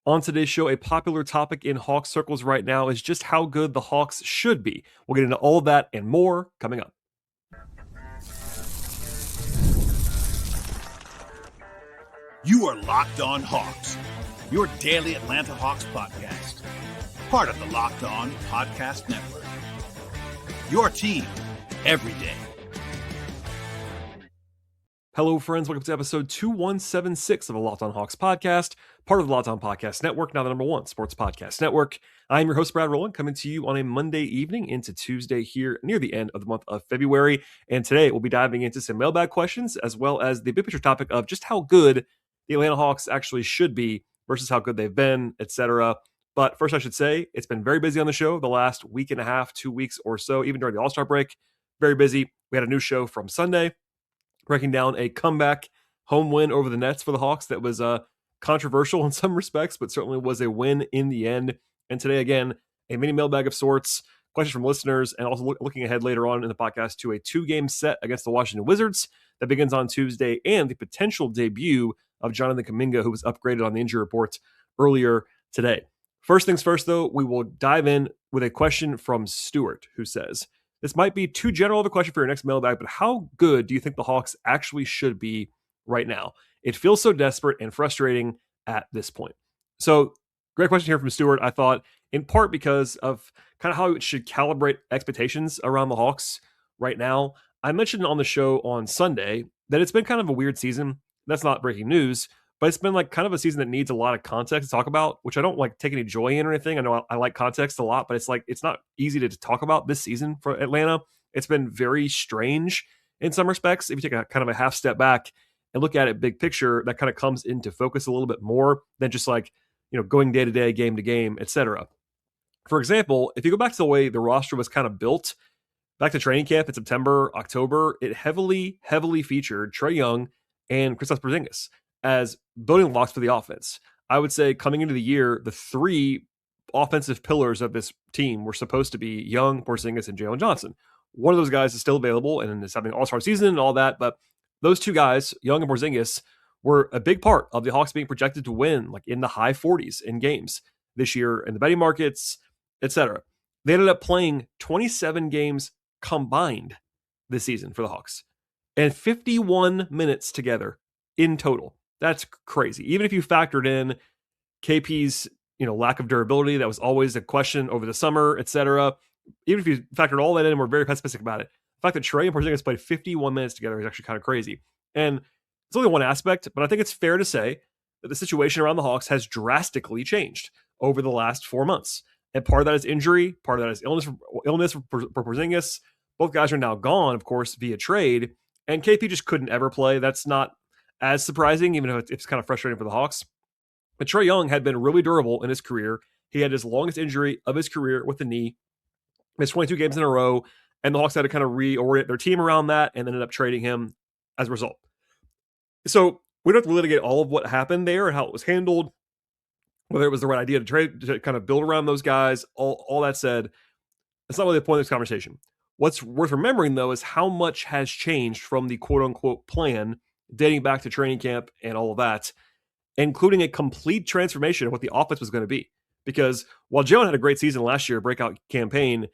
On today's show, a popular topic in Hawks circles right now is just how good the Hawks should be. We'll get into all of that and more coming up. You are Locked On Hawks, your daily Atlanta Hawks podcast. Part of the Locked On Podcast Network. Your team every day. Hello, friends. Welcome to episode 2176 of the Locked On Hawks podcast, part of the Locked On Podcast Network, now the #1 sports podcast network. I'm your host, Brad Rowland, coming to you on a Monday evening into Tuesday here near the end of the month of February. And today we'll be diving into some mailbag questions as well as the big picture topic of just how good the Atlanta Hawks actually should be versus how good they've been, etc. But first, I should say, it's been very busy on the show the last week and a half, 2 weeks or so, even during the All-Star break. Very busy. We had a new show from Sunday, breaking down a comeback home win over the Nets for the Hawks that was controversial in some respects, but certainly was a win in the end. And today, again, a mini mailbag of sorts, questions from listeners, and also looking ahead later on in the podcast to a 2-game set against the Washington Wizards that begins on Tuesday, and the potential debut of Jonathan Kuminga, who was upgraded on the injury report earlier today. First things first, though, we will dive in with a question from Stuart, who says, this might be too general of a question for your next mailbag, but how good do you think the Hawks actually should be right now? It feels so desperate and frustrating at this point. So, great question here from Stuart. I thought, in part because of kind of how it should calibrate expectations around the Hawks right now. I mentioned on the show on Sunday that it's been kind of a weird season. That's not breaking news, but it's been like kind of a season that needs a lot of context to talk about, which I don't like take any joy in or anything. I know I like context a lot, but it's not easy to talk about this season for Atlanta. It's been very strange in some respects. If you take a kind of a half step back and look at it big picture, that kind of comes into focus a little bit more than just like, going day to day, game to game, etc. For example, if you go back to the way the roster was kind of built, back to training camp in September, October, it heavily featured Trae Young and Kristaps Porzingis as building blocks for the offense. I would say coming into the year, the three offensive pillars of this team were supposed to be Young, Porzingis, and Jalen Johnson. One of those guys is still available and is having an all-star season and all that, but those two guys, Young and Porzingis, were a big part of the Hawks being projected to win like in the high 40s in games this year in the betting markets, etc. They ended up playing 27 games combined this season for the Hawks and 51 minutes together in total. That's crazy. Even if you factored in KP's, lack of durability, that was always a question over the summer, etc. Even if you factored all that in and we're very pessimistic about it, the fact that Trae and Porzingis played 51 minutes together is actually kind of crazy. And it's only one aspect, but I think it's fair to say that the situation around the Hawks has drastically changed over the last 4 months. And part of that is injury, part of that is illness for Porzingis. Both guys are now gone, of course, via trade, and KP just couldn't ever play. That's not as surprising, even if it's kind of frustrating for the Hawks. But Trae Young had been really durable in his career. He had his longest injury of his career with the knee. Missed 22 games in a row, and the Hawks had to kind of reorient their team around that and ended up trading him as a result. So we don't have to litigate all of what happened there and how it was handled, whether it was the right idea to trade, to kind of build around those guys. All that said, that's not really the point of this conversation. What's worth remembering, though, is how much has changed from the quote-unquote plan dating back to training camp and all of that, including a complete transformation of what the offense was going to be. Because while Jalen had a great season last year, breakout campaign,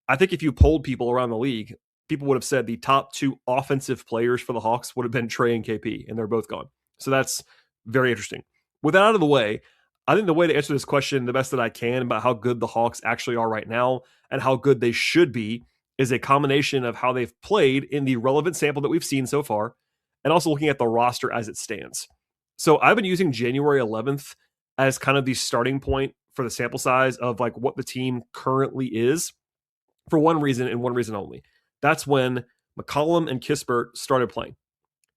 I think if you polled people around the league, people would have said the top two offensive players for the Hawks would have been Trae and KP, and they're both gone. So that's very interesting. With that out of the way, I think the way to answer this question the best that I can about how good the Hawks actually are right now and how good they should be is a combination of how they've played in the relevant sample that we've seen so far, and also looking at the roster as it stands. So I've been using January 11th as kind of the starting point for the sample size of like what the team currently is for one reason and one reason only. That's when McCollum and Kispert started playing,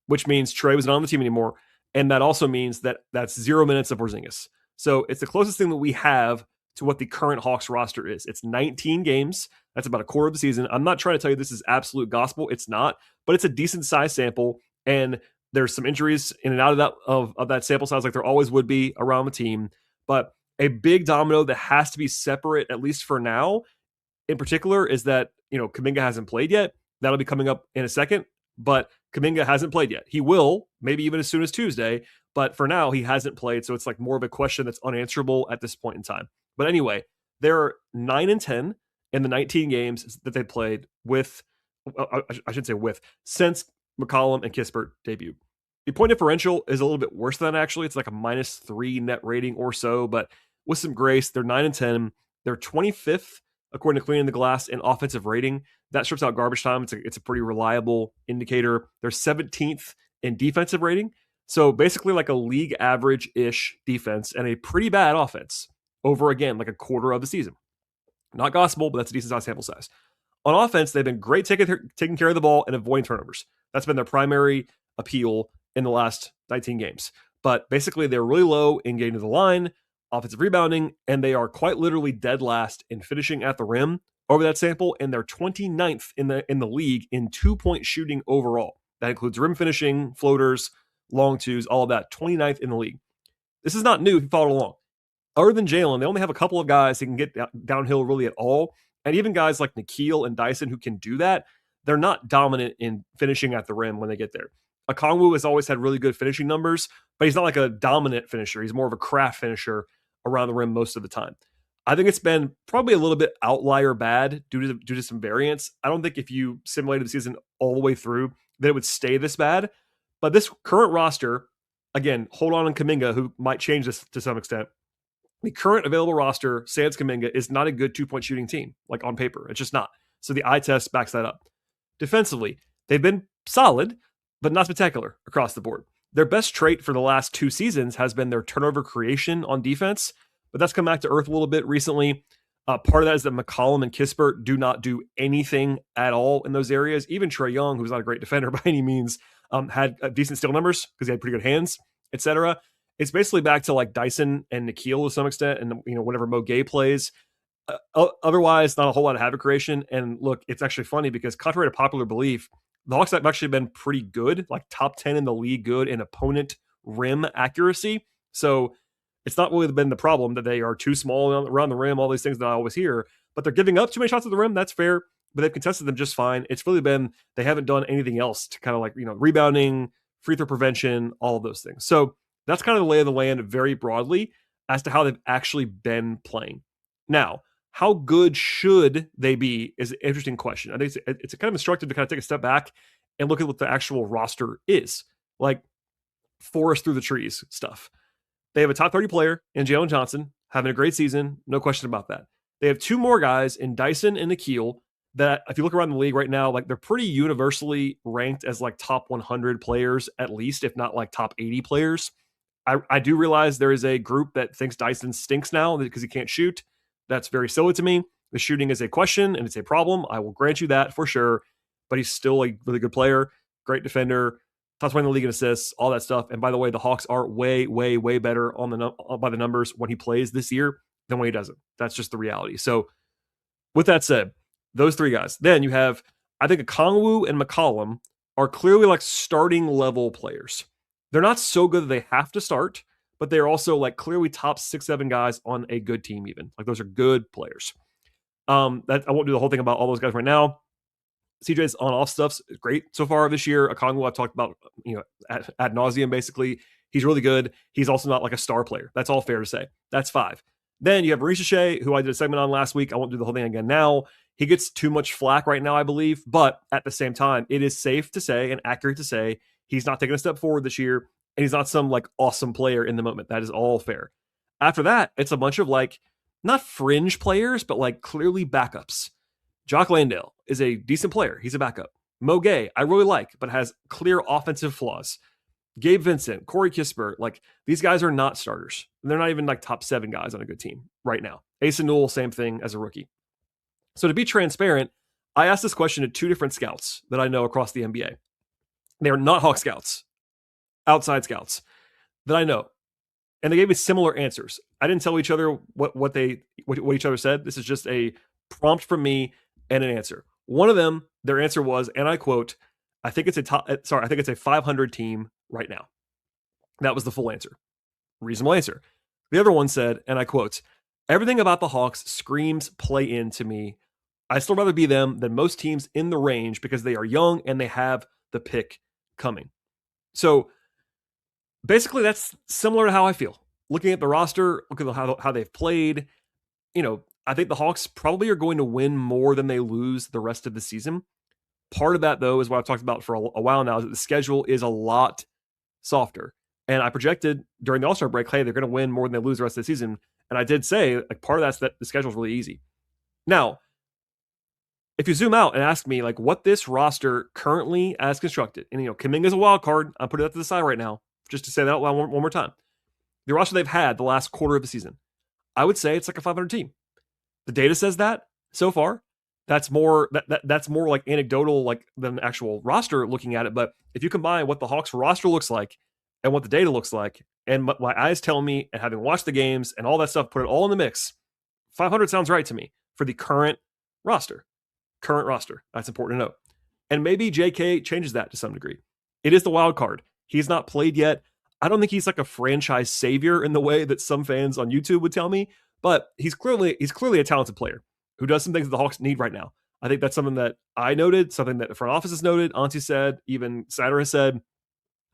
which means Trae was not on the team anymore. And that also means that that's 0 minutes of Porzingis. So it's the closest thing that we have to what the current Hawks roster is. It's 19 games. That's about a quarter of the season. I'm not trying to tell you this is absolute gospel. It's not, but it's a decent size sample. And there's some injuries in and out of that sample size, like there always would be around the team. But a big domino that has to be separate, at least for now, in particular, is that, Kuminga hasn't played yet. That'll be coming up in a second. But Kuminga hasn't played yet. He will, maybe even as soon as Tuesday, but for now, he hasn't played. So it's like more of a question that's unanswerable at this point in time. But anyway, they're 9-10 in the 19 games that they played with, I should say with, since McCollum and Kispert debuted. The point differential is a little bit worse than that, actually. It's like a -3 net rating or so, but with some grace, they're 9-10. They're 25th, according to Cleaning the Glass, in offensive rating. That strips out garbage time. It's a pretty reliable indicator. They're 17th in defensive rating. So basically like a league average-ish defense and a pretty bad offense over, again, like a quarter of the season. Not gospel, but that's a decent size sample size. On offense, they've been great taking care of the ball and avoiding turnovers. That's been their primary appeal in the last 19 games. But basically, they're really low in getting to the line, offensive rebounding, and they are quite literally dead last in finishing at the rim over that sample, and they're 29th in the league in 2-point shooting overall. That includes rim finishing, floaters, long twos, all of that. 29th in the league. This is not new if you followed along. Other than Jalen, they only have a couple of guys who can get downhill really at all. And even guys like Nikhil and Dyson who can do that, they're not dominant in finishing at the rim when they get there. Okongwu has always had really good finishing numbers, but he's not like a dominant finisher. He's more of a craft finisher around the rim most of the time. I think it's been probably a little bit outlier bad due to some variance. I don't think if you simulated the season all the way through that it would stay this bad. But this current roster, again, hold on Kuminga, who might change this to some extent. The current available roster, sans Kuminga, is not a good 2-point shooting team, like on paper. It's just not. So the eye test backs that up. Defensively, they've been solid, but not spectacular across the board. Their best trait for the last 2 seasons has been their turnover creation on defense, but that's come back to earth a little bit recently. Part of that is that McCollum and Kispert do not do anything at all in those areas. Even Trae Young, who's not a great defender by any means, had decent steal numbers because he had pretty good hands, etc. It's basically back to like Dyson and Nikhil to some extent, and whenever Mo Gay plays. Otherwise, not a whole lot of havoc creation. And look, it's actually funny because contrary to popular belief, the Hawks have actually been pretty good, like top 10 in the league good in opponent rim accuracy. So it's not really been the problem that they are too small around the rim, all these things that I always hear, but they're giving up too many shots at the rim. That's fair, but they've contested them just fine. It's really been, they haven't done anything else to kind of like, rebounding, free throw prevention, all of those things. So that's kind of the lay of the land very broadly as to how they've actually been playing. Now, how good should they be is an interesting question. I think it's kind of instructive to kind of take a step back and look at what the actual roster is. Like forest through the trees stuff. They have a top 30 player in Jalen Johnson, having a great season, no question about that. They have 2 more guys in Dyson and Nikhil that, if you look around the league right now, like they're pretty universally ranked as like top 100 players, at least, if not like top 80 players. I do realize there is a group that thinks Dyson stinks now because he can't shoot. That's very silly to me. The shooting is a question and it's a problem. I will grant you that for sure. But he's still a really good player, great defender, top 20 in the league in assists, all that stuff. And by the way, the Hawks are way, way, way better by the numbers when he plays this year than when he doesn't. That's just the reality. So with that said, those 3 guys. Then you have, I think Okongwu and McCollum are clearly like starting level players. They're not so good that they have to start, but they're also like clearly top 6-7 guys on a good team even. Like those are good players. That I won't do the whole thing about all those guys right now. CJ's on-off stuff's great so far this year. Okongwu I've talked about, ad nauseum basically. He's really good. He's also not like a star player. That's all fair to say. That's 5. Then you have Maurice Shea, who I did a segment on last week. I won't do the whole thing again now. He gets too much flack right now, I believe. But at the same time, it is safe to say and accurate to say he's not taking a step forward this year. And he's not some like awesome player in the moment. That is all fair. After that, it's a bunch of like, not fringe players, but like clearly backups. Jock Landale is a decent player. He's a backup. Mo Gay, I really like, but has clear offensive flaws. Gabe Vincent, Corey Kispert, like these guys are not starters. They're not even like top 7 guys on a good team right now. Asa Newell, same thing as a rookie. So to be transparent, I asked this question to 2 different scouts that I know across the NBA. They are not Hawk scouts, outside scouts that I know. And they gave me similar answers. I didn't tell each other what each other said. This is just a prompt from me and an answer. One of them, their answer was, and I quote, I think it's a 500 team right now. That was the full answer. Reasonable answer. The other one said, and I quote, everything about the Hawks screams play in to me. I still rather be them than most teams in the range because they are young and they have the pick coming. So basically, that's similar to how I feel. Looking at the roster, look at how they've played. I think the Hawks probably are going to win more than they lose the rest of the season. Part of that, though, is what I've talked about for a while now, is that the schedule is a lot softer. And I projected during the All-Star break, hey, they're going to win more than they lose the rest of the season. And I did say, like, part of that's that the schedule is really easy. Now, if you zoom out and ask me, like, what this roster currently as constructed, and, Kuminga is a wild card. I'm putting that to the side right now, just to say that out loud one more time. The roster they've had the last quarter of the season, I would say it's like a 500 team. The data says that so far. That's more that's more like anecdotal, like, than actual roster looking at it. But if you combine what the Hawks roster looks like and what the data looks like, and my eyes tell me, and having watched the games and all that stuff, put it all in the mix, 500 sounds right to me for the current roster. Current roster. That's important to note. And maybe JK changes that to some degree. It is the wild card. He's not played yet. I don't think he's like a franchise savior in the way that some fans on YouTube would tell me, but he's clearly a talented player who does some things that the Hawks need right now. I think that's something that I noted, something that the front office has noted, Auntie said, even Satter has said.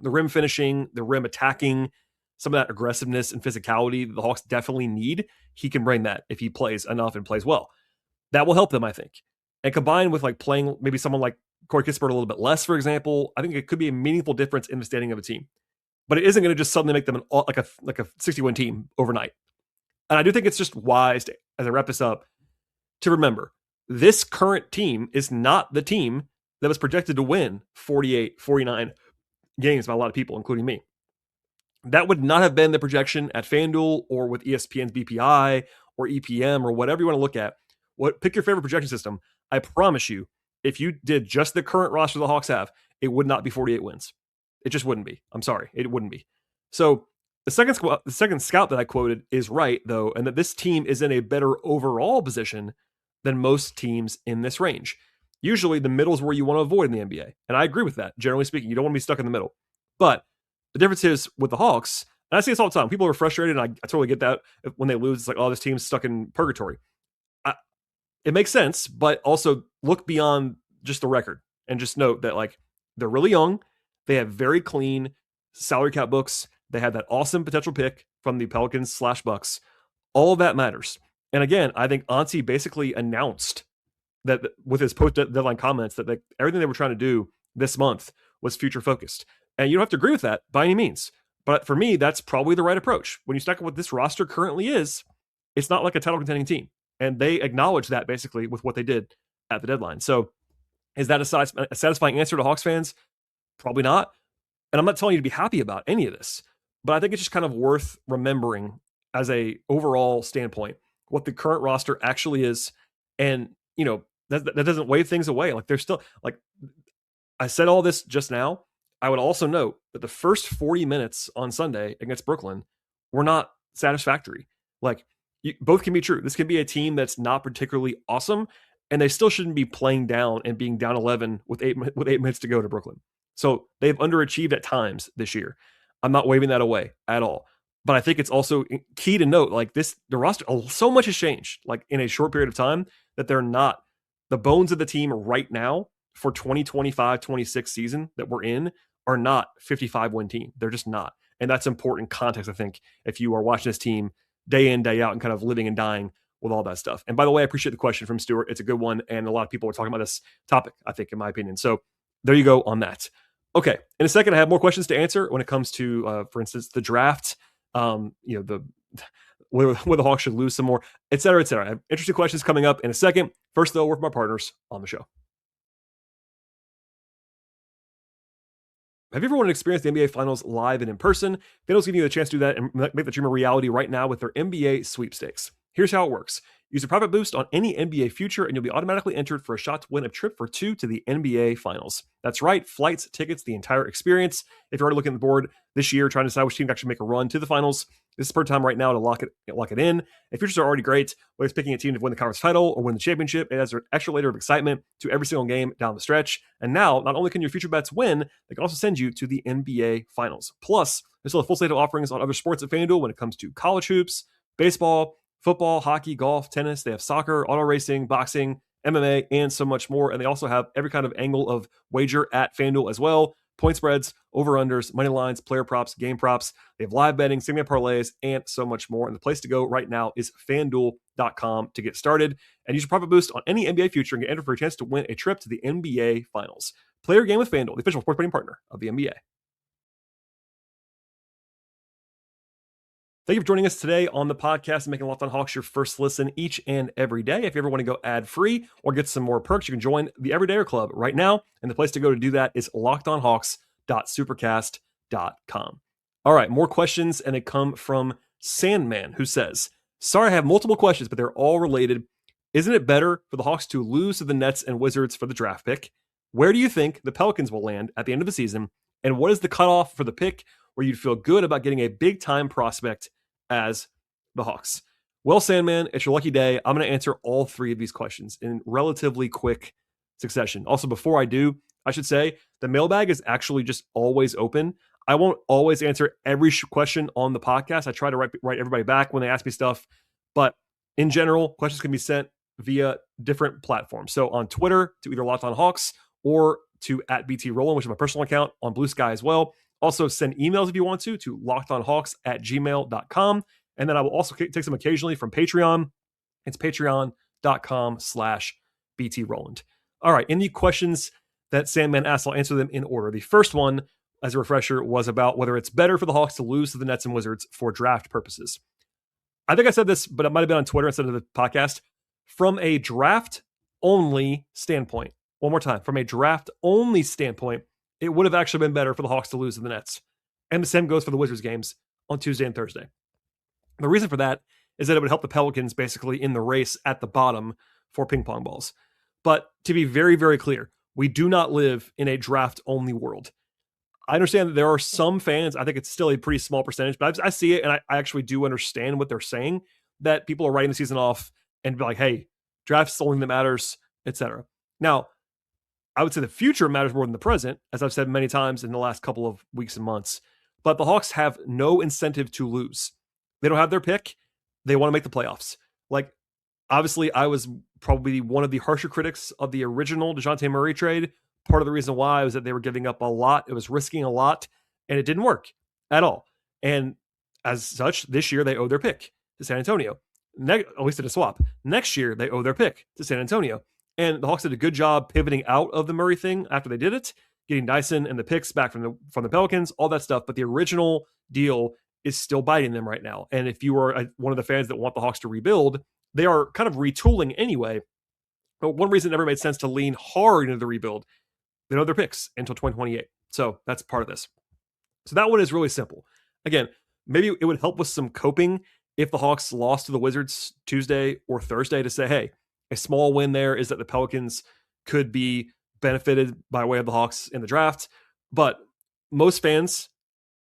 The rim finishing, the rim attacking, some of that aggressiveness and physicality the Hawks definitely need. He can bring that if he plays enough and plays well. That will help them, I think. And combined with like playing maybe someone like Corey Kispert a little bit less, for example, I think it could be a meaningful difference in the standing of a team. But it isn't going to just suddenly make them like a 60-win team overnight. And I do think it's just wise to, as I wrap this up, to remember this current team is not the team that was projected to win 48, 49 games by a lot of people, including me. That would not have been the projection at FanDuel or with ESPN's BPI or EPM or whatever you want to look at. Pick your favorite projection system. I promise you, if you did just the current roster the Hawks have, it would not be 48 wins. It just wouldn't be. I'm sorry. It wouldn't be. So the second scout that I quoted is right, though, and that this team is in a better overall position than most teams in this range. Usually the middle is where you want to avoid in the NBA. And I agree with that. Generally speaking, you don't want to be stuck in the middle. But the difference is with the Hawks, and I see this all the time, people are frustrated, and I totally get that. When they lose, it's like, oh, this team's stuck in purgatory. It makes sense, but also look beyond just the record and just note that, like, they're really young. They have very clean salary cap books. They had that awesome potential pick from the Pelicans / Bucks. All of that matters. And again, I think Auntie basically announced that with his post-deadline comments that everything they were trying to do this month was future focused. And you don't have to agree with that by any means. But for me, that's probably the right approach. When you stack up what this roster currently is, it's not like a title contending team. And they acknowledge that basically with what they did at the deadline. So is that a satisfying answer to Hawks fans? Probably not. And I'm not telling you to be happy about any of this, but I think it's just kind of worth remembering as a overall standpoint what the current roster actually is. And, that doesn't wave things away. Like, there's still, like, I said all this just now. I would also note that the first 40 minutes on Sunday against Brooklyn were not satisfactory. Like, both can be true. This can be a team that's not particularly awesome, and they still shouldn't be playing down and being down 11 with 8 minutes to go to Brooklyn. So they've underachieved at times this year. I'm not waving that away at all. But I think it's also key to note, like, the roster, so much has changed, like, in a short period of time, that they're not the bones of the team right now for 2025-26 season that we're in are not 55-win team. They're just not. And that's important context, I think, if you are watching this team day in, day out, and kind of living and dying with all that stuff. And by the way, I appreciate the question from Stuart. It's a good one. And a lot of people are talking about this topic, I think, in my opinion. So there you go on that. Okay. In a second, I have more questions to answer when it comes to, for instance, the draft, whether the Hawks should lose some more, et cetera, et cetera. I have interesting questions coming up in a second. First, though, we're my partners on the show. Have you ever wanted to experience the NBA Finals live and in person? FanDuel's giving you the chance to do that and make the dream a reality right now with their NBA sweepstakes. Here's how it works. Use a private boost on any NBA future, and you'll be automatically entered for a shot to win a trip for two to the NBA Finals. That's right, flights, tickets, the entire experience. If you're already looking at the board this year, trying to decide which team to actually make a run to the Finals, this is the perfect time right now to lock it in. If futures are already great, whether it's picking a team to win the conference title or win the championship, it adds an extra layer of excitement to every single game down the stretch. And now, not only can your future bets win, they can also send you to the NBA Finals. Plus, there's still a full slate of offerings on other sports at FanDuel when it comes to college hoops, baseball, football, hockey, golf, tennis. They have soccer, auto racing, boxing, MMA, and so much more. And they also have every kind of angle of wager at FanDuel as well. point spreads, over-unders, money lines, player props, game props. They have live betting, same-game parlays, and so much more. And the place to go right now is FanDuel.com to get started. And use your profit boost on any NBA future and get entered for a chance to win a trip to the NBA Finals. Play your game with FanDuel, the official sports betting partner of the NBA. Thank you for joining us today on the podcast and making Locked On Hawks your first listen each and every day. If you ever want to go ad-free or get some more perks, you can join the Everydayer Club right now. And the place to go to do that is lockedonhawks.supercast.com. All right, more questions, and they come from Sandman, who says, sorry, I have multiple questions, but they're all related. Isn't it better for the Hawks to lose to the Nets and Wizards for the draft pick? Where do you think the Pelicans will land at the end of the season? And what is the cutoff for the pick where you'd feel good about getting a big-time prospect as the Hawks? Well, Sandman, it's your lucky day. I'm going to answer all three of these questions in relatively quick succession. Also, before I do, I should say the mailbag is actually just always open. I won't always answer every question on the podcast. I try to write everybody back when they ask me stuff. But in general, questions can be sent via different platforms. So on Twitter to either Locked On Hawks or to @BT Rowland, which is my personal account, on Blue Sky as well. Also, send emails if you want to lockedonhawks@gmail.com. And then I will also take some occasionally from Patreon. It's patreon.com/BT Rowland. All right, in the questions that Sandman asked, I'll answer them in order. The first one, as a refresher, was about whether it's better for the Hawks to lose to the Nets and Wizards for draft purposes. I think I said this, but it might have been on Twitter instead of the podcast. From a draft-only standpoint, one more time, from a draft-only standpoint, it would have actually been better for the Hawks to lose to the Nets. And the same goes for the Wizards games on Tuesday and Thursday. The reason for that is that it would help the Pelicans basically in the race at the bottom for ping pong balls. But to be very, very clear, we do not live in a draft-only world. I understand that there are some fans, I think it's still a pretty small percentage, but I see it and I actually do understand what they're saying, that people are writing the season off and be like, hey, draft's the only thing that matters, etc. Now, I would say the future matters more than the present, as I've said many times in the last couple of weeks and months. But the Hawks have no incentive to lose. They don't have their pick. They want to make the playoffs. Like, obviously, I was probably one of the harsher critics of the original DeJounte Murray trade. Part of the reason why was that they were giving up a lot. It was risking a lot, and it didn't work at all. And as such, this year they owe their pick to San Antonio. At least in a swap. Next year, they owe their pick to San Antonio. And the Hawks did a good job pivoting out of the Murray thing after they did it, getting Dyson and the picks back from the Pelicans, all that stuff. But the original deal is still biting them right now. And if you are one of the fans that want the Hawks to rebuild, they are kind of retooling anyway. But one reason it never made sense to lean hard into the rebuild, they know their picks until 2028. So that's part of this. So that one is really simple. Again, maybe it would help with some coping if the Hawks lost to the Wizards Tuesday or Thursday to say, hey, a small win there is that the Pelicans could be benefited by way of the Hawks in the draft. But most fans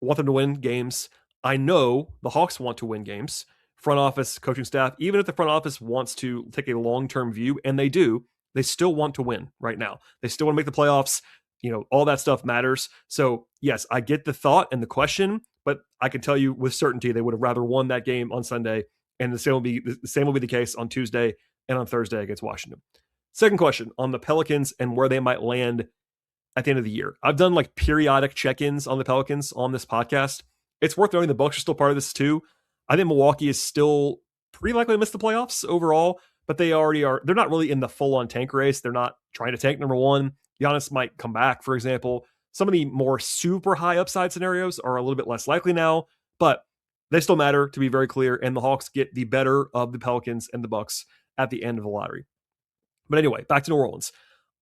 want them to win games. I know the Hawks want to win games. Front office, coaching staff, even if the front office wants to take a long-term view, and they do, they still want to win right now. They still want to make the playoffs. You know, all that stuff matters. So yes, I get the thought and the question, but I can tell you with certainty they would have rather won that game on Sunday, and the same will be the case on Tuesday and on Thursday against Washington. Second question on the Pelicans and where they might land at the end of the year. I've done like periodic check-ins on the Pelicans on this podcast. It's worth noting the Bucks are still part of this too. I think Milwaukee is still pretty likely to miss the playoffs overall, but they already are. They're not really in the full-on tank race. They're not trying to tank number one. Giannis might come back, for example. Some of the more super high upside scenarios are a little bit less likely now, but they still matter, to be very clear, and the Hawks get the better of the Pelicans and the Bucks at the end of the lottery. But anyway, back to New Orleans.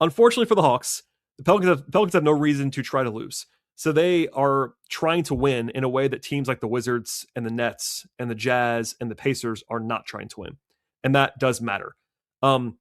Unfortunately for the Hawks, the Pelicans have no reason to try to lose. So they are trying to win in a way that teams like the Wizards and the Nets and the Jazz and the Pacers are not trying to win. And that does matter. I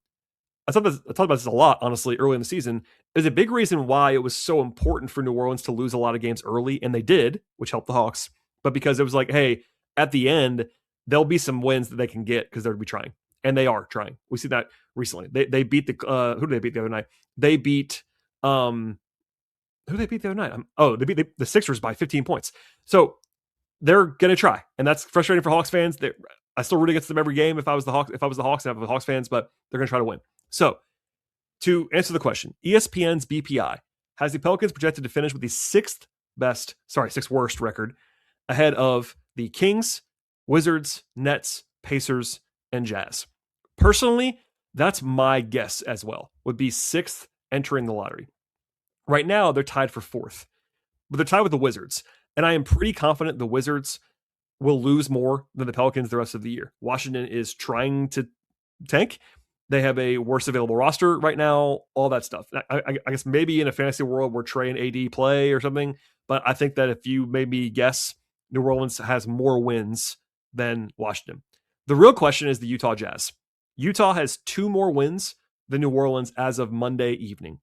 talked about this a lot, honestly, early in the season. There's a big reason why it was so important for New Orleans to lose a lot of games early, and they did, which helped the Hawks. But because it was like, hey, at the end, there'll be some wins that they can get because they'll be trying. And they are trying. We see that recently. They beat the who did they beat the other night? They beat who did they beat the other night? They beat the Sixers by 15 points. So they're gonna try, and that's frustrating for Hawks fans. I still root against them every game if I was the Hawks and I was Hawks fans, but they're gonna try to win. So to answer the question, ESPN's BPI has the Pelicans projected to finish with the sixth worst record, ahead of the Kings, Wizards, Nets, Pacers, and Jazz. Personally, that's my guess as well, would be sixth entering the lottery. Right now, they're tied for fourth, but they're tied with the Wizards. And I am pretty confident the Wizards will lose more than the Pelicans the rest of the year. Washington is trying to tank. They have a worse available roster right now, all that stuff. I guess maybe in a fantasy world where Trey and AD play or something, but I think that if you made me guess, New Orleans has more wins than Washington. The real question is the Utah Jazz. Utah has 2 more wins than New Orleans as of Monday evening.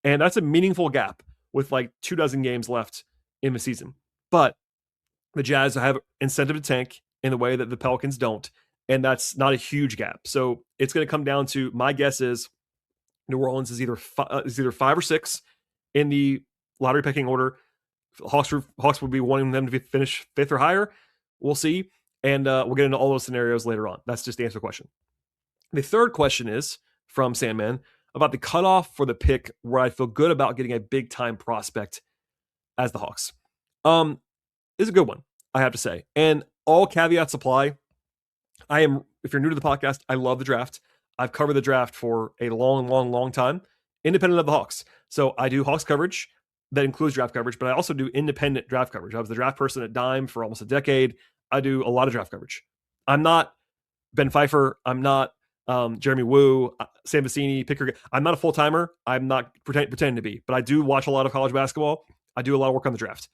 And that's a meaningful gap with like 24 games left in the season. But the Jazz have incentive to tank in the way that the Pelicans don't. And that's not a huge gap. So it's going to come down to, my guess is New Orleans is either 5 or 6 in the lottery pecking order. Hawks would be wanting them to finish 5th or higher. We'll see. And we'll get into all those scenarios later on. That's just the answer to the question. The third question is from Sandman about the cutoff for the pick where I feel good about getting a big time prospect as the Hawks. Is a good one, I have to say. And all caveats apply. If you're new to the podcast, I love the draft. I've covered the draft for a long time, independent of the Hawks. So I do Hawks coverage that includes draft coverage, but I also do independent draft coverage. I was the draft person at Dime for almost a decade. I do a lot of draft coverage. I'm not Ben Pfeiffer. I'm not Jeremy Woo, Sam Vecini, Picker. I'm not a full-timer. I'm not pretending to be, but I do watch a lot of college basketball. I do a lot of work on the draft.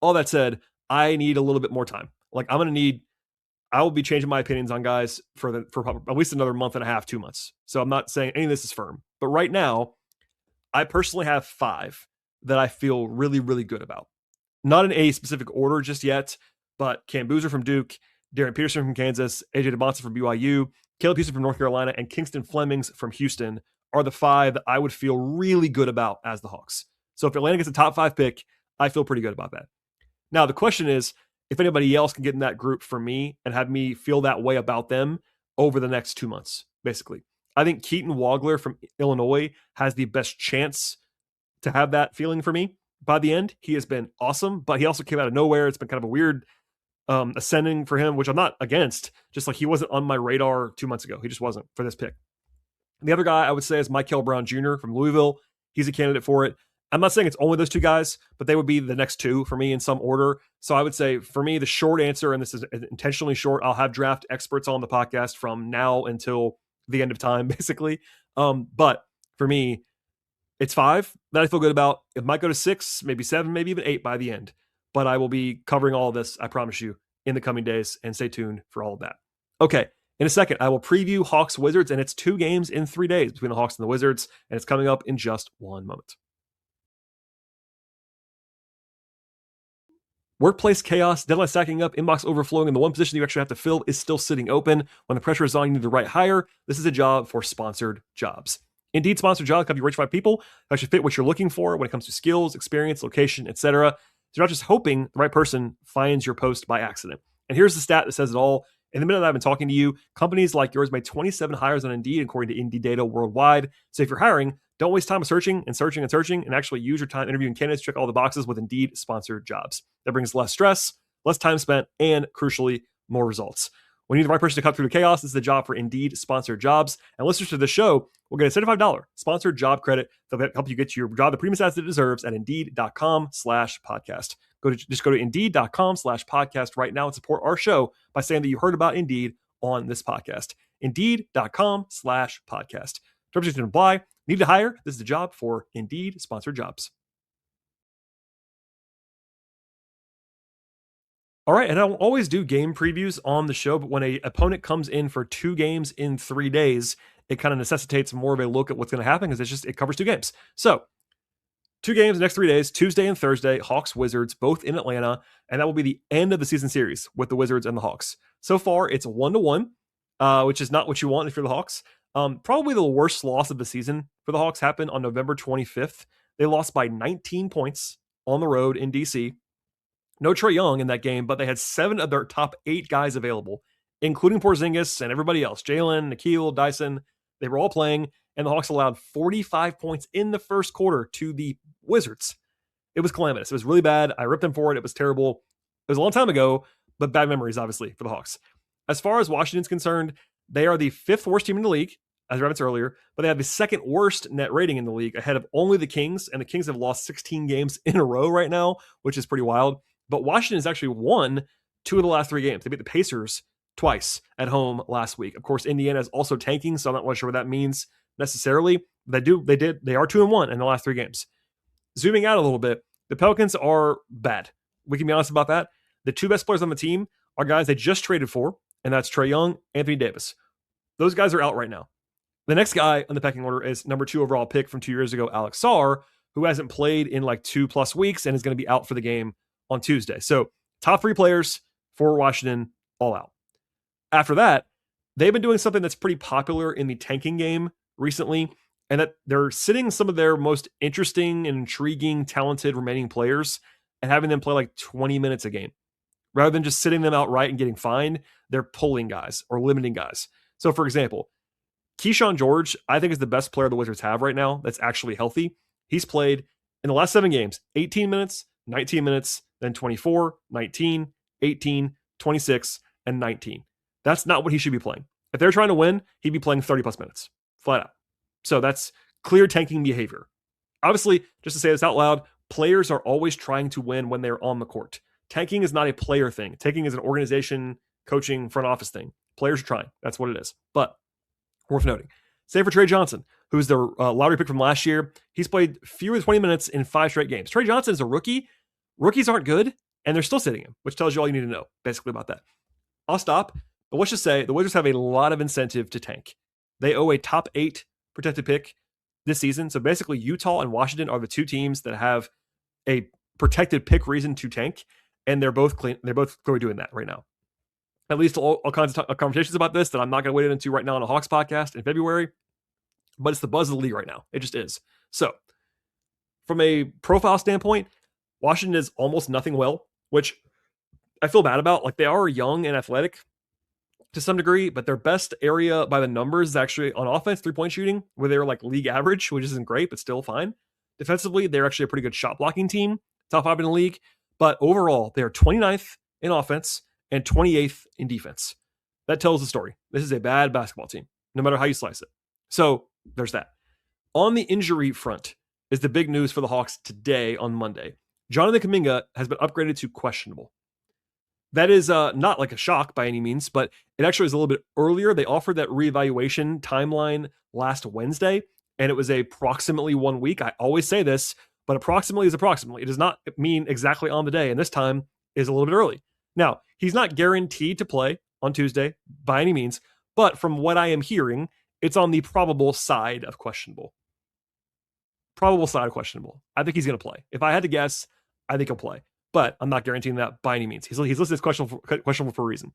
All that said, I need a little bit more time. Like I will be changing my opinions on guys for at least another month and a half, 2 months. So I'm not saying any of this is firm, but right now, I personally have 5 that I feel really, really good about. Not in a specific order just yet, but Cam Boozer from Duke, Darren Peterson from Kansas, AJ DeBonsa from BYU, Caleb Houston from North Carolina, and Kingston Flemings from Houston are the 5 that I would feel really good about as the Hawks. So if Atlanta gets a top 5 pick, I feel pretty good about that. Now, the question is, if anybody else can get in that group for me and have me feel that way about them over the next 2 months, basically. I think Keaton Wagler from Illinois has the best chance to have that feeling for me by the end. He has been awesome, but he also came out of nowhere. It's been kind of a weird ascending for him, which I'm not against. Just like he wasn't on my radar 2 months ago. He just wasn't for this pick. The other guy I would say is Michael Brown Jr. from Louisville. He's a candidate for it. I'm not saying it's only those 2 guys, but they would be the next 2 for me in some order. So I would say for me, the short answer, and this is intentionally short, I'll have draft experts on the podcast from now until the end of time, basically. But for me, it's 5 that I feel good about. It might go to 6, maybe 7, maybe even 8 by the end. But I will be covering all of this, I promise you, in the coming days, and stay tuned for all of that. Okay, in a second, I will preview Hawks Wizards, and it's 2 games in 3 days between the Hawks and the Wizards, and it's coming up in just one moment. Workplace chaos, deadline stacking up, inbox overflowing, and the one position you actually have to fill is still sitting open. When the pressure is on you to write hire, this is a job for sponsored jobs. Indeed, sponsored jobs help you reach 5 people who actually fit what you're looking for when it comes to skills, experience, location, etc. So you're not just hoping the right person finds your post by accident. And here's the stat that says it all. In the minute that I've been talking to you, companies like yours made 27 hires on Indeed, according to Indeed data worldwide. So if you're hiring, don't waste time searching, and actually use your time interviewing candidates. Check all the boxes with Indeed sponsored jobs. That brings less stress, less time spent, and crucially, more results. When you need the right person to cut through the chaos, this is the job for Indeed sponsored jobs. And listeners to the show will get a $75 sponsored job credit that'll help you get your job the premium status it deserves at Indeed.com/podcast. Just go to Indeed.com/podcast right now and support our show by saying that you heard about Indeed on this podcast. Indeed.com/podcast. Terms and apply. Need to hire? This is the job for Indeed sponsored jobs. All right, and I will always do game previews on the show, but when an opponent comes in for 2 games in 3 days, it kind of necessitates more of a look at what's going to happen because it covers 2 games. So 2 games the next 3 days, Tuesday and Thursday, Hawks Wizards, both in Atlanta, and that will be the end of the season series with the Wizards and the Hawks. So far, it's 1-1, which is not what you want if you're the Hawks. Probably the worst loss of the season for the Hawks happened on November 25th. They lost by 19 points on the road in DC. No Trae Young in that game, but they had 7 of their top 8 guys available, including Porzingis and everybody else. Jalen, Nikhil, Dyson, they were all playing, and the Hawks allowed 45 points in the first quarter to the Wizards. It was calamitous. It was really bad. I ripped them for it. It was terrible. It was a long time ago, but bad memories, obviously, for the Hawks. As far as Washington's concerned, they are the 5th worst team in the league, as I referenced earlier, but they have the 2nd worst net rating in the league, ahead of only the Kings, and the Kings have lost 16 games in a row right now, which is pretty wild. But Washington has actually won 2 of the last 3 games. They beat the Pacers twice at home last week. Of course, Indiana is also tanking, so I'm not really sure what that means necessarily. They are 2-1 in the last 3 games. Zooming out a little bit, the Pelicans are bad. We can be honest about that. The 2 best players on the team are guys they just traded for, and that's Trae Young, Anthony Davis. Those guys are out right now. The next guy on the pecking order is number 2 overall pick from 2 years ago, Alex Sarr, who hasn't played in like 2+ weeks and is going to be out for the game on Tuesday. So top 3 players for Washington, all out. After that, they've been doing something that's pretty popular in the tanking game recently, and that they're sitting some of their most interesting and intriguing, talented remaining players and having them play like 20 minutes a game. Rather than just sitting them outright and getting fined, they're pulling guys or limiting guys. So, for example, Keyshawn George, I think, is the best player the Wizards have right now that's actually healthy. He's played in the last 7 games, 18 minutes, 19 minutes, then 24, 19, 18, 26, and 19. That's not what he should be playing. If they're trying to win, he'd be playing 30+ minutes, flat out. So that's clear tanking behavior. Obviously, just to say this out loud, players are always trying to win when they're on the court. Tanking is not a player thing. Tanking is an organization, coaching, front office thing. Players are trying. That's what it is. But worth noting. Same for Trey Johnson, who's the lottery pick from last year. He's played fewer than 20 minutes in 5 straight games. Trey Johnson is a rookie. Rookies aren't good, and they're still sitting him, which tells you all you need to know, basically, about that. I'll stop. But let's just say the Wizards have a lot of incentive to tank. They owe a top 8 protected pick this season. So basically, Utah and Washington are the 2 teams that have a protected pick reason to tank, and they're both clean. They're both going to be doing that right now. At least all kinds of conversations about this that I'm not going to wade into right now on a Hawks podcast in February. But it's the buzz of the league right now. It just is. So, from a profile standpoint, Washington is almost nothing well, which I feel bad about. Like, they are young and athletic to some degree, but their best area by the numbers is actually on offense, 3-point shooting, where they're like league average, which isn't great, but still fine. Defensively, they're actually a pretty good shot blocking team, top 5 in the league. But overall, they are 29th in offense and 28th in defense. That tells the story. This is a bad basketball team, no matter how you slice it. So there's that. On the injury front is the big news for the Hawks today on Monday. Jonathan Kuminga has been upgraded to questionable. That is not like a shock by any means, but it actually is a little bit earlier. They offered that reevaluation timeline last Wednesday, and it was approximately 1 week. I always say this, but approximately is approximately. It does not mean exactly on the day, and this time is a little bit early. Now, he's not guaranteed to play on Tuesday by any means, but from what I am hearing, it's on the probable side of questionable. Probable side of questionable. I think he's going to play. If I had to guess, I think he'll play. But I'm not guaranteeing that by any means. He's listed as questionable for a reason.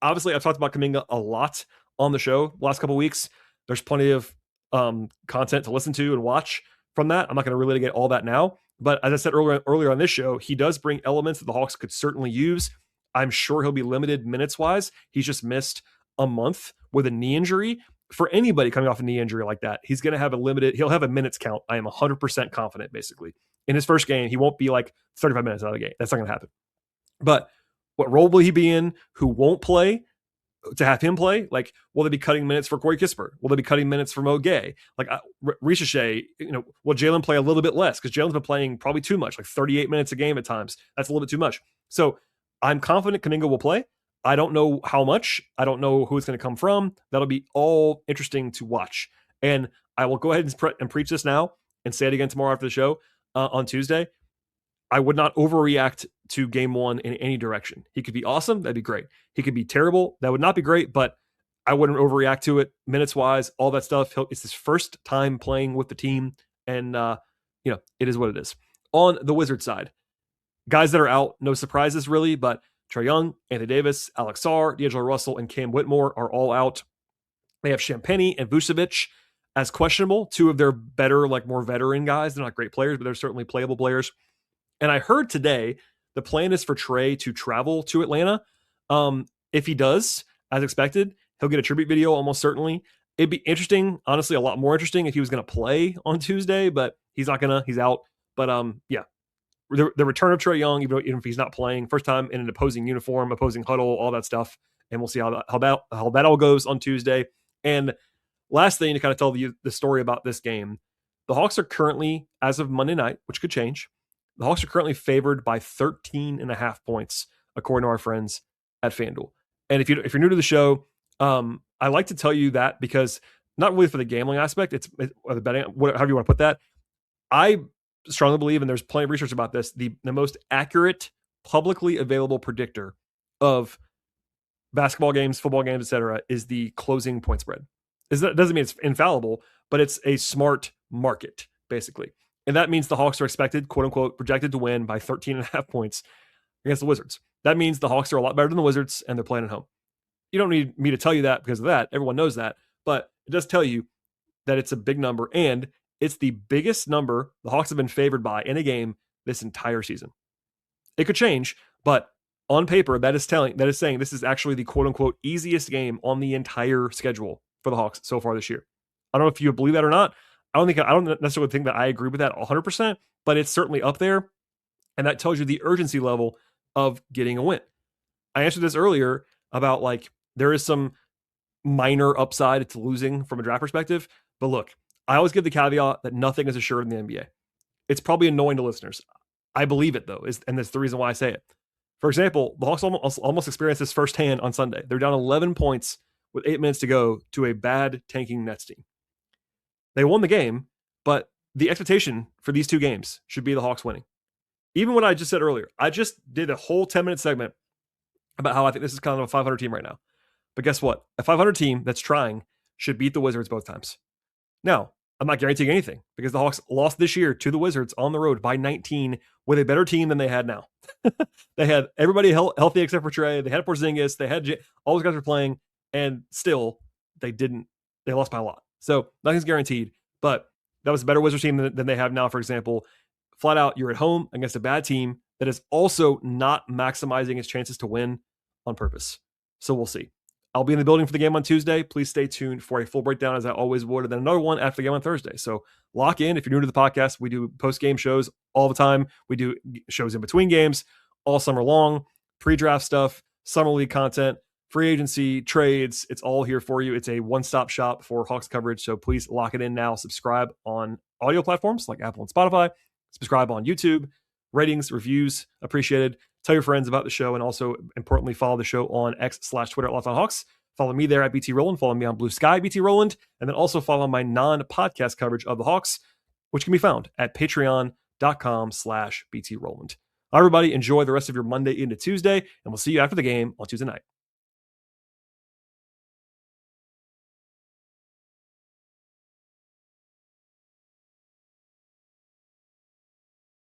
Obviously, I've talked about Kuminga a lot on the show the last couple of weeks. There's plenty of content to listen to and watch from that. I'm not going to relitigate all that now. But as I said earlier on this show, he does bring elements that the Hawks could certainly use. I'm sure he'll be limited minutes-wise. He's just missed a month with a knee injury. For anybody coming off a knee injury like that, he's going to have he'll have a minutes count. I am 100% confident, basically. In his first game, he won't be like 35 minutes out of the game. That's not going to happen. But what role will he be in? Who won't play? To have him play? Like, will they be cutting minutes for Corey Kispert? Will they be cutting minutes for Mo Gay? Like, Ricochet, will Jalen play a little bit less? Because Jalen's been playing probably too much, like 38 minutes a game at times. That's a little bit too much. So I'm confident Kuminga will play. I don't know how much. I don't know who it's going to come from. That'll be all interesting to watch. And I will go ahead and preach this now and say it again tomorrow after the show on Tuesday. I would not overreact to game 1 in any direction. He could be awesome. That'd be great. He could be terrible. That would not be great, but I wouldn't overreact to it minutes wise, all that stuff. It's his first time playing with the team. And, it is what it is. On the Wizards side, guys that are out, no surprises really, but Trae Young, Anthony Davis, Alex Sarr, D'Angelo Russell, and Cam Whitmore are all out. They have Champagnie and Vucevic as questionable, 2 of their better, like more veteran guys. They're not great players, but they're certainly playable players. And I heard today the plan is for Trae to travel to Atlanta. If he does, as expected, he'll get a tribute video almost certainly. It'd be interesting, honestly, a lot more interesting if he was going to play on Tuesday, but he's not going to. He's out But yeah, the return of Trae Young, even if he's not playing, first time in an opposing uniform, opposing huddle, all that stuff, and we'll see how that all goes on Tuesday. And last thing to kind of tell you the story about this game, the Hawks are currently, as of Monday night, which could change, the Hawks are currently favored by 13.5 points, according to our friends at FanDuel. And if you're new to the show, I like to tell you that because not really for the gambling aspect, or the betting, however you want to put that. I strongly believe, and there's plenty of research about this, the most accurate, publicly available predictor of basketball games, football games, etc., is the closing point spread. That doesn't mean it's infallible, but it's a smart market, basically. And that means the Hawks are expected, quote unquote, projected to win by 13.5 points against the Wizards. That means the Hawks are a lot better than the Wizards, and they're playing at home. You don't need me to tell you that because of that. Everyone knows that. But it does tell you that it's a big number, and it's the biggest number the Hawks have been favored by in a game this entire season. It could change, but on paper, that is saying this is actually the quote unquote easiest game on the entire schedule for the Hawks so far this year. I don't know if you believe that or not. I don't necessarily think that I agree with that 100%, but it's certainly up there. And that tells you the urgency level of getting a win. I answered this earlier about there is some minor upside to losing from a draft perspective. But look, I always give the caveat that nothing is assured in the NBA. It's probably annoying to listeners. I believe it though, and that's the reason why I say it. For example, the Hawks almost experienced this firsthand on Sunday. They're down 11 points with 8 minutes to go to a bad tanking Nets team. They won the game, but the expectation for these two games should be the Hawks winning. Even what I just said earlier, I just did a whole 10-minute segment about how I think this is kind of a 500 team right now. But guess what? A 500 team that's trying should beat the Wizards both times. Now, I'm not guaranteeing anything because the Hawks lost this year to the Wizards on the road by 19 with a better team than they had now. They had everybody healthy except for Trae. They had Porzingis. They had all those guys were playing, and still they lost by a lot. So nothing's guaranteed, but that was a better Wizards team than they have now, for example. Flat out, you're at home against a bad team that is also not maximizing its chances to win on purpose. So we'll see. I'll be in the building for the game on Tuesday. Please stay tuned for a full breakdown as I always would, and then another one after the game on Thursday. So lock in. If you're new to the podcast, we do post-game shows all the time. We do shows in between games all summer long, pre-draft stuff, summer league content, free agency, trades. It's all here for you. It's a one-stop shop for Hawks coverage. So please lock it in now. Subscribe on audio platforms like Apple and Spotify. Subscribe on YouTube. Ratings, reviews, appreciated. Tell your friends about the show, and also, importantly, follow the show on X/Twitter at Locked On Hawks. Follow me there at BT Rowland. Follow me on Blue Sky, BT Rowland. And then also follow my non-podcast coverage of the Hawks, which can be found at patreon.com/BT Rowland. All right, everybody, enjoy the rest of your Monday into Tuesday, and we'll see you after the game on Tuesday night.